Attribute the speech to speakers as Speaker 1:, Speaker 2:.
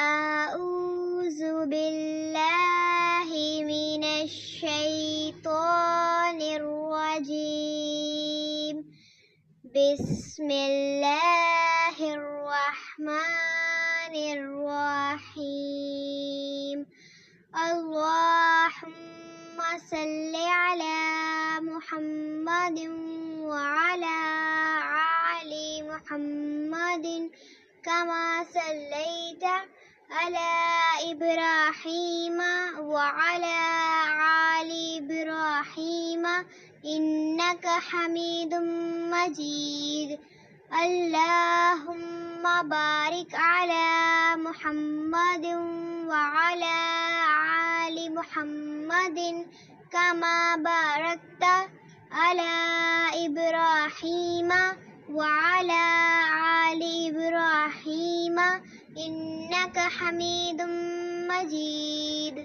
Speaker 1: अऊज़ु बिल्लाहि मिनश शैतानिर रजीम। बिस्मिल्लाहिर रहमानिर रहीम। अल्लाहुम्मा सल्लि अला मुहम्मदिन व अला आलि मुहम्मदिन कमा सल्लैता अला इब्राहीम व अला आलि इब्राहीम इन्नका हमीदुम मजीद। अल्लाहुम्मा बारिक अला मुहम्मदिन व अला आलि मुहम्मदिन कमा बारकता अला इब्राहीम व अला आलि इब्राहीम इन्नका हमीदुम मजीद।